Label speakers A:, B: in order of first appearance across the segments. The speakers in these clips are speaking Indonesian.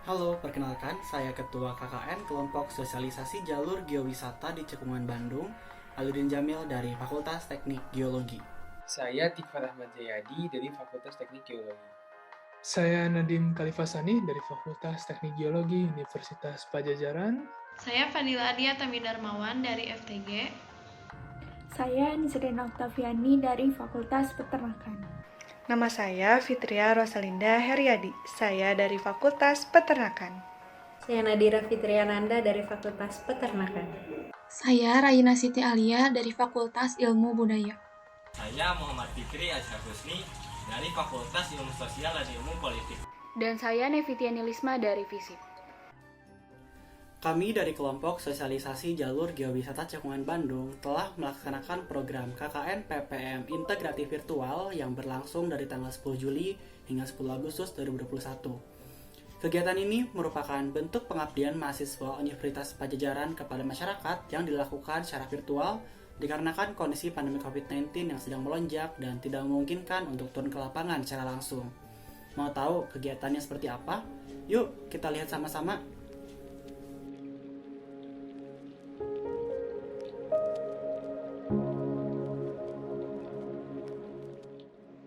A: Halo, perkenalkan saya Ketua KKN Kelompok Sosialisasi Jalur Geowisata di Cekungan Bandung, Aludin Jamil dari Fakultas Teknik Geologi.
B: Saya Tikfar Ahmad Jayadi dari Fakultas Teknik Geologi.
C: Saya Nadiem Kalifasani dari Fakultas Teknik Geologi Universitas Pajajaran.
D: Saya Fadila Adia Tami Darmawan dari FTG.
E: Saya Nisrina Oktaviani dari Fakultas Peternakan.
F: Nama saya Fitria Rosalinda Heriadi. Saya dari Fakultas Peternakan.
G: Saya Nadira Fitriananda dari Fakultas Peternakan.
H: Saya Raina Siti Alia dari Fakultas Ilmu Budaya.
I: Saya Muhammad Fikri Azhar Husni dari Fakultas Ilmu Sosial dan Ilmu Politik.
J: Dan saya Nevitiani Lisma dari FISIP.
A: Kami dari kelompok Sosialisasi Jalur Geowisata Cekungan Bandung telah melaksanakan program KKN PPM Integratif Virtual yang berlangsung dari tanggal 10 Juli hingga 10 Agustus 2021. Kegiatan ini merupakan bentuk pengabdian mahasiswa Universitas Pajajaran kepada masyarakat yang dilakukan secara virtual dikarenakan kondisi pandemi COVID-19 yang sedang melonjak dan tidak memungkinkan untuk turun ke lapangan secara langsung. Mau tahu kegiatannya seperti apa? Yuk kita lihat sama-sama.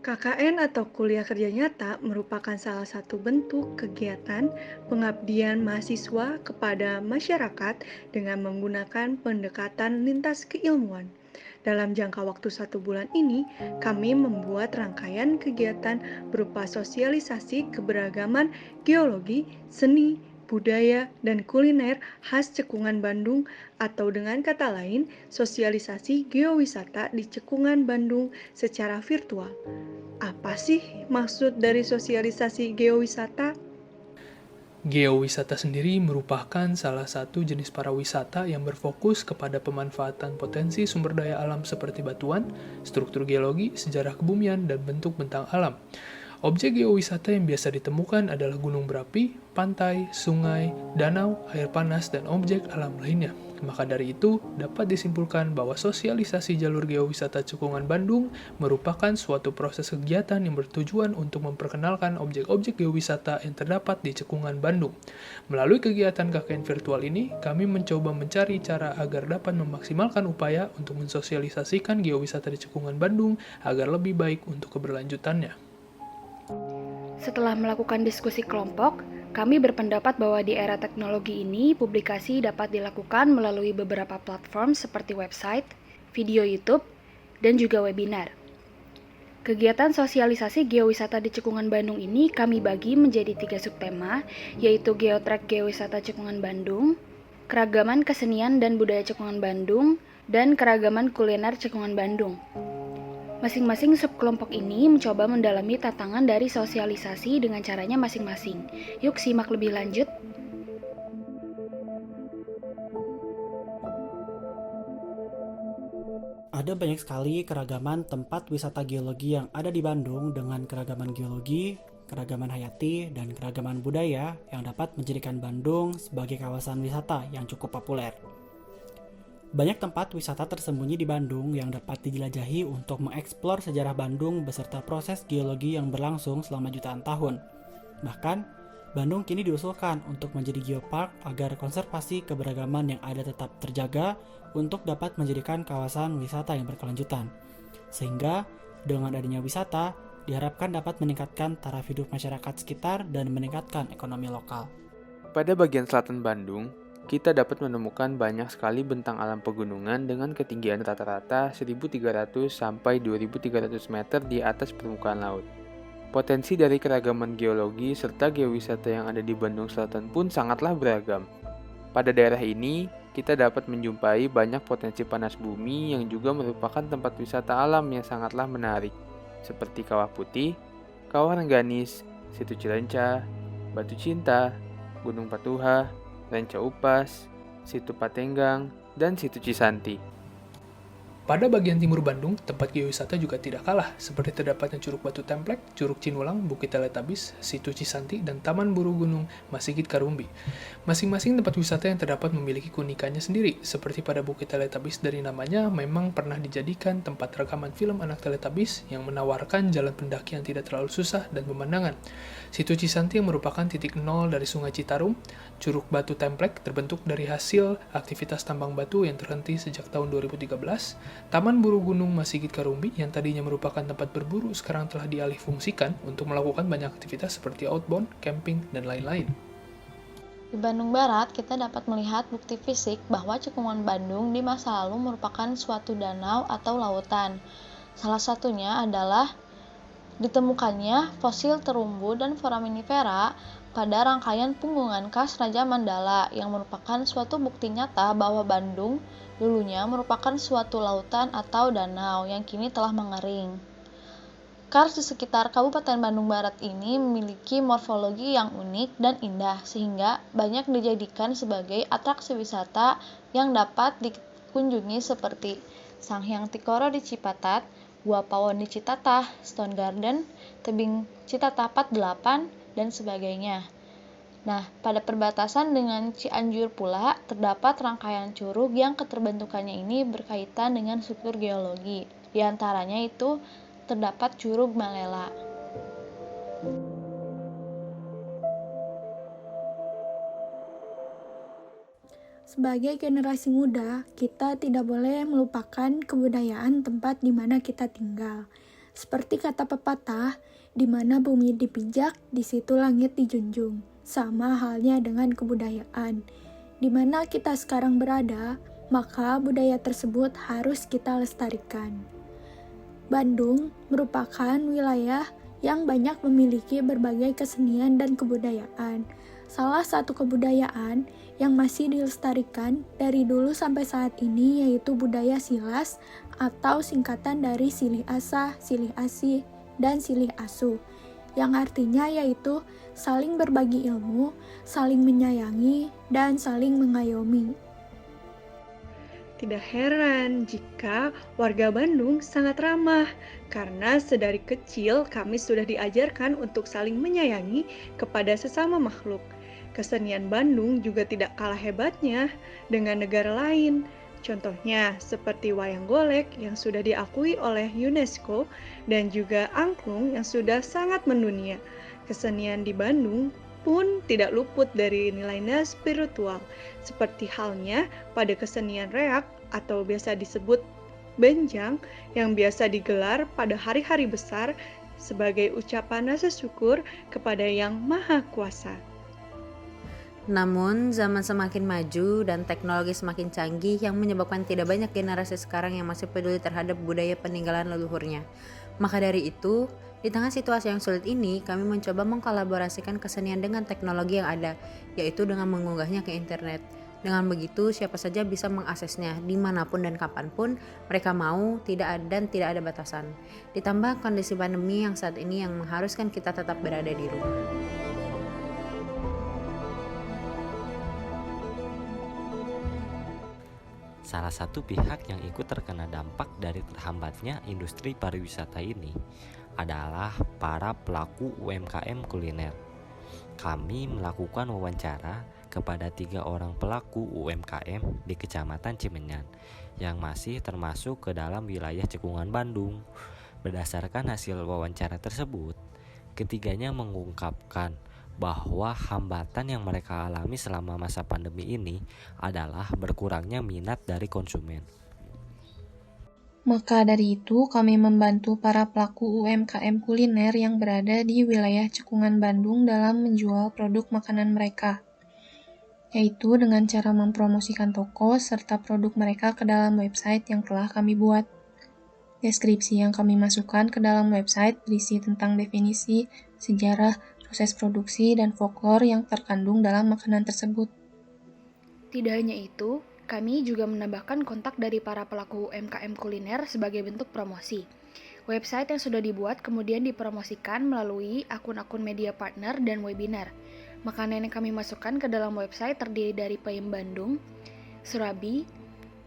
F: KKN atau kuliah kerja nyata merupakan salah satu bentuk kegiatan pengabdian mahasiswa kepada masyarakat dengan menggunakan pendekatan lintas keilmuan. Dalam jangka waktu 1 bulan ini, kami membuat rangkaian kegiatan berupa sosialisasi keberagaman geologi, seni, budaya, dan kuliner khas Cekungan Bandung atau dengan kata lain, sosialisasi geowisata di Cekungan Bandung secara virtual. Apa sih maksud dari sosialisasi geowisata?
C: Geowisata sendiri merupakan salah satu jenis pariwisata yang berfokus kepada pemanfaatan potensi sumber daya alam seperti batuan, struktur geologi, sejarah kebumian, dan bentuk bentang alam. Objek geowisata yang biasa ditemukan adalah gunung berapi, pantai, sungai, danau, air panas, dan objek alam lainnya. Maka dari itu, dapat disimpulkan bahwa sosialisasi jalur geowisata Cekungan Bandung merupakan suatu proses kegiatan yang bertujuan untuk memperkenalkan objek-objek geowisata yang terdapat di Cekungan Bandung. Melalui kegiatan KKN virtual ini, kami mencoba mencari cara agar dapat memaksimalkan upaya untuk mensosialisasikan geowisata di Cekungan Bandung agar lebih baik untuk keberlanjutannya.
J: Setelah melakukan diskusi kelompok, kami berpendapat bahwa di era teknologi ini, publikasi dapat dilakukan melalui beberapa platform seperti website, video YouTube, dan juga webinar. Kegiatan sosialisasi geowisata di Cekungan Bandung ini kami bagi menjadi 3 subtema, yaitu Geotrack Geowisata Cekungan Bandung, Keragaman Kesenian dan Budaya Cekungan Bandung, dan Keragaman Kuliner Cekungan Bandung. Masing-masing subkelompok ini mencoba mendalami tantangan dari sosialisasi dengan caranya masing-masing. Yuk simak lebih lanjut.
A: Ada banyak sekali keragaman tempat wisata geologi yang ada di Bandung dengan keragaman geologi, keragaman hayati, dan keragaman budaya yang dapat menjadikan Bandung sebagai kawasan wisata yang cukup populer. Banyak tempat wisata tersembunyi di Bandung yang dapat dijelajahi untuk mengeksplor sejarah Bandung beserta proses geologi yang berlangsung selama jutaan tahun. Bahkan, Bandung kini diusulkan untuk menjadi geopark agar konservasi keberagaman yang ada tetap terjaga untuk dapat menjadikan kawasan wisata yang berkelanjutan. Sehingga, dengan adanya wisata, diharapkan dapat meningkatkan taraf hidup masyarakat sekitar dan meningkatkan ekonomi lokal.
B: Pada bagian selatan Bandung, kita dapat menemukan banyak sekali bentang alam pegunungan dengan ketinggian rata-rata 1.300 sampai 2.300 meter di atas permukaan laut. Potensi dari keragaman geologi serta geowisata yang ada di Bandung Selatan pun sangatlah beragam. Pada daerah ini, kita dapat menjumpai banyak potensi panas bumi yang juga merupakan tempat wisata alam yang sangatlah menarik, seperti Kawah Putih, Kawah Rengganis, Situ Cilenca, Batu Cinta, Gunung Patuha, Ranca Upas, Situ Patenggang, dan Situ Cisanti.
C: Pada bagian timur Bandung, tempat geowisata juga tidak kalah, seperti terdapatnya Curug Batu Templek, Curug Cinulang, Bukit Teletabis, Situ Cisanti, dan Taman Buru Gunung Masigit Karumbi. Masing-masing tempat wisata yang terdapat memiliki keunikannya sendiri, seperti pada Bukit Teletabis dari namanya memang pernah dijadikan tempat rekaman film anak Teletabis yang menawarkan jalan pendaki yang tidak terlalu susah dan pemandangan. Situ Cisanti yang merupakan titik nol dari Sungai Citarum, Curug Batu Templek terbentuk dari hasil aktivitas tambang batu yang terhenti sejak tahun 2013, Taman Buru Gunung Masigit Karumbi yang tadinya merupakan tempat berburu sekarang telah dialih fungsikan untuk melakukan banyak aktivitas seperti outbound, camping, dan lain-lain.
K: Di Bandung Barat, kita dapat melihat bukti fisik bahwa Cekungan Bandung di masa lalu merupakan suatu danau atau lautan. Salah satunya adalah ditemukannya fosil terumbu dan foraminifera pada rangkaian punggungan khas Raja Mandala yang merupakan suatu bukti nyata bahwa Bandung dulunya merupakan suatu lautan atau danau yang kini telah mengering. Kars di sekitar Kabupaten Bandung Barat ini memiliki morfologi yang unik dan indah sehingga banyak dijadikan sebagai atraksi wisata yang dapat dikunjungi seperti Sanghyang Tikoro di Cipatat, Gua Pawon di Citatah, Stone Garden, Tebing Citatah 48, dan sebagainya. Nah, pada perbatasan dengan Cianjur pula terdapat rangkaian curug yang keterbentukannya ini berkaitan dengan struktur geologi. Di antaranya itu terdapat Curug Malela.
E: Sebagai generasi muda, kita tidak boleh melupakan kebudayaan tempat di mana kita tinggal. Seperti kata pepatah, di mana bumi dipijak, di situ langit dijunjung. Sama halnya dengan kebudayaan. Di mana kita sekarang berada, maka budaya tersebut harus kita lestarikan. Bandung merupakan wilayah yang banyak memiliki berbagai kesenian dan kebudayaan. Salah satu kebudayaan yang masih dilestarikan dari dulu sampai saat ini yaitu budaya Silas atau singkatan dari Silih Asa, Silih Asih, dan Silih Asuh, yang artinya yaitu saling berbagi ilmu, saling menyayangi, dan saling mengayomi.
F: Tidak heran jika warga Bandung sangat ramah, karena sedari kecil kami sudah diajarkan untuk saling menyayangi kepada sesama makhluk. Kesenian Bandung juga tidak kalah hebatnya dengan negara lain. Contohnya seperti wayang golek yang sudah diakui oleh UNESCO dan juga angklung yang sudah sangat mendunia. Kesenian di Bandung pun tidak luput dari nilai-nilai spiritual, seperti halnya pada kesenian reak atau biasa disebut benjang yang biasa digelar pada hari-hari besar sebagai ucapan rasa syukur kepada Yang Maha Kuasa.
L: Namun, zaman semakin maju dan teknologi semakin canggih yang menyebabkan tidak banyak generasi sekarang yang masih peduli terhadap budaya peninggalan leluhurnya. Maka dari itu, di tengah situasi yang sulit ini, kami mencoba mengkolaborasikan kesenian dengan teknologi yang ada, yaitu dengan mengunggahnya ke internet. Dengan begitu, siapa saja bisa mengaksesnya dimanapun dan kapanpun mereka mau, tidak ada batasan. Ditambah kondisi pandemi yang saat ini yang mengharuskan kita tetap berada di rumah.
M: Salah satu pihak yang ikut terkena dampak dari terhambatnya industri pariwisata ini adalah para pelaku UMKM kuliner. Kami melakukan wawancara kepada 3 orang pelaku UMKM di Kecamatan Cimenyan yang masih termasuk ke dalam wilayah Cekungan Bandung. Berdasarkan hasil wawancara tersebut, ketiganya mengungkapkan bahwa hambatan yang mereka alami selama masa pandemi ini adalah berkurangnya minat dari konsumen.
H: Maka dari itu, kami membantu para pelaku UMKM kuliner yang berada di wilayah Cekungan Bandung dalam menjual produk makanan mereka, yaitu dengan cara mempromosikan toko serta produk mereka ke dalam website yang telah kami buat. Deskripsi yang kami masukkan ke dalam website berisi tentang definisi, sejarah, proses produksi, dan folklore yang terkandung dalam makanan tersebut.
J: Tidak hanya itu, kami juga menambahkan kontak dari para pelaku UMKM kuliner sebagai bentuk promosi. Website yang sudah dibuat kemudian dipromosikan melalui akun-akun media partner dan webinar. Makanan yang kami masukkan ke dalam website terdiri dari peyem Bandung, surabi,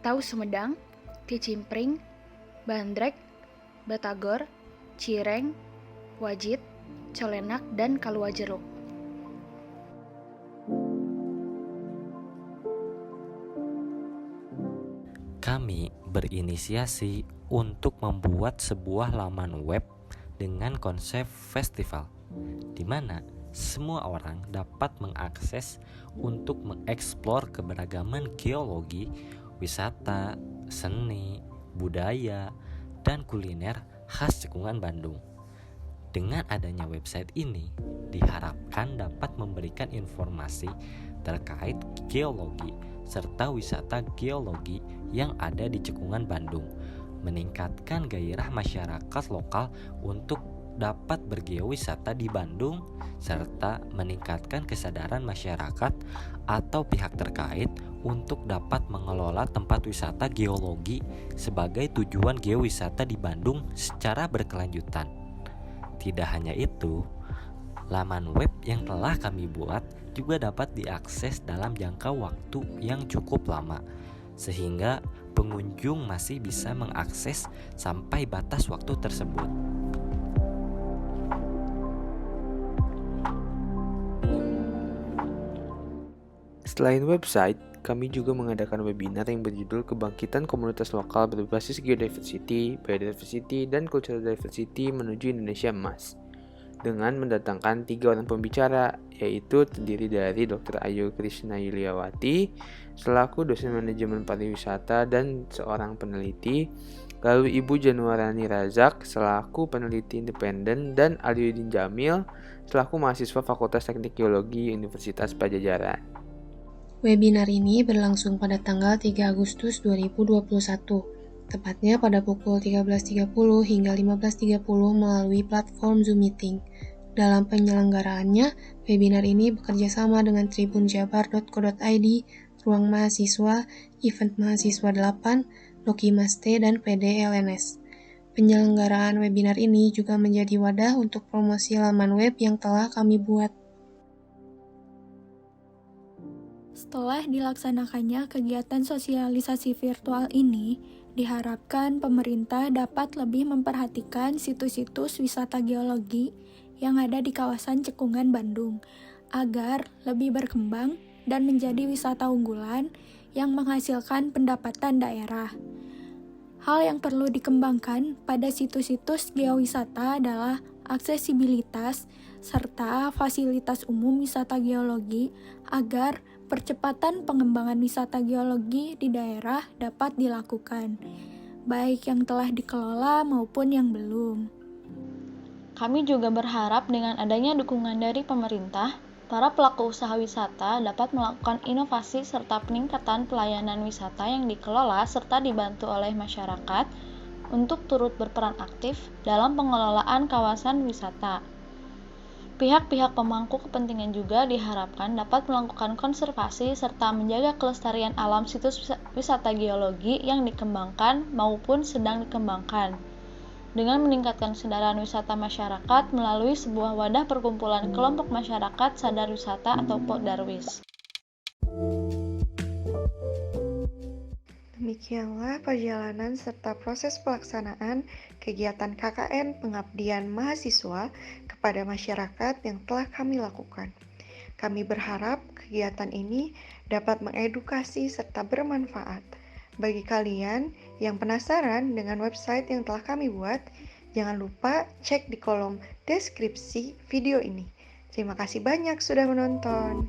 J: tahu Sumedang, Kicimpring, Bandrek, Batagor, Cireng, Wajit, Colenak, dan Kaluajeruk.
M: Kami berinisiasi untuk membuat sebuah laman web dengan konsep festival, di mana semua orang dapat mengakses untuk mengeksplor keberagaman geologi, wisata, seni, budaya, dan kuliner khas Cekungan Bandung. Dengan adanya website ini, diharapkan dapat memberikan informasi terkait geologi serta wisata geologi yang ada di Cekungan Bandung, meningkatkan gairah masyarakat lokal untuk dapat bergeowisata di Bandung, serta meningkatkan kesadaran masyarakat atau pihak terkait untuk dapat mengelola tempat wisata geologi sebagai tujuan geowisata di Bandung secara berkelanjutan. Tidak hanya itu, laman web yang telah kami buat juga dapat diakses dalam jangka waktu yang cukup lama, sehingga pengunjung masih bisa mengakses sampai batas waktu tersebut.
B: Selain website, kami juga mengadakan webinar yang berjudul Kebangkitan Komunitas Lokal Berbasis Geodiversity, Biodiversity, dan Cultural Diversity menuju Indonesia Emas, dengan mendatangkan 3 orang pembicara, yaitu terdiri dari Dr. Ayu Krishna Yuliawati selaku dosen manajemen pariwisata dan seorang peneliti, lalu Ibu Januarani Razak selaku peneliti independen, dan Aliuddin Jamil selaku mahasiswa Fakultas Teknik Geologi Universitas Padjadjaran.
H: Webinar ini berlangsung pada tanggal 3 Agustus 2021, tepatnya pada pukul 13.30 hingga 15.30 melalui platform Zoom Meeting. Dalam penyelenggaraannya, webinar ini bekerja sama dengan tribunjabar.co.id, Ruang Mahasiswa, Event Mahasiswa 8, Loki Maste, dan PD LNS. Penyelenggaraan webinar ini juga menjadi wadah untuk promosi laman web yang telah kami buat.
E: Setelah dilaksanakannya kegiatan sosialisasi virtual ini, diharapkan pemerintah dapat lebih memperhatikan situs-situs wisata geologi yang ada di kawasan Cekungan Bandung, agar lebih berkembang dan menjadi wisata unggulan yang menghasilkan pendapatan daerah. Hal yang perlu dikembangkan pada situs-situs geowisata adalah aksesibilitas serta fasilitas umum wisata geologi agar percepatan pengembangan wisata geologi di daerah dapat dilakukan, baik yang telah dikelola maupun yang belum.
K: Kami juga berharap dengan adanya dukungan dari pemerintah, para pelaku usaha wisata dapat melakukan inovasi serta peningkatan pelayanan wisata yang dikelola serta dibantu oleh masyarakat untuk turut berperan aktif dalam pengelolaan kawasan wisata. Pihak-pihak pemangku kepentingan juga diharapkan dapat melakukan konservasi serta menjaga kelestarian alam situs wisata geologi yang dikembangkan maupun sedang dikembangkan, dengan meningkatkan kesadaran wisata masyarakat melalui sebuah wadah perkumpulan kelompok masyarakat sadar wisata atau Podarwis.
F: Demikianlah perjalanan serta proses pelaksanaan kegiatan KKN Pengabdian Mahasiswa kepada masyarakat yang telah kami lakukan. Kami berharap kegiatan ini dapat mengedukasi serta bermanfaat. Bagi kalian yang penasaran dengan website yang telah kami buat, jangan lupa cek di kolom deskripsi video ini. Terima kasih banyak sudah menonton.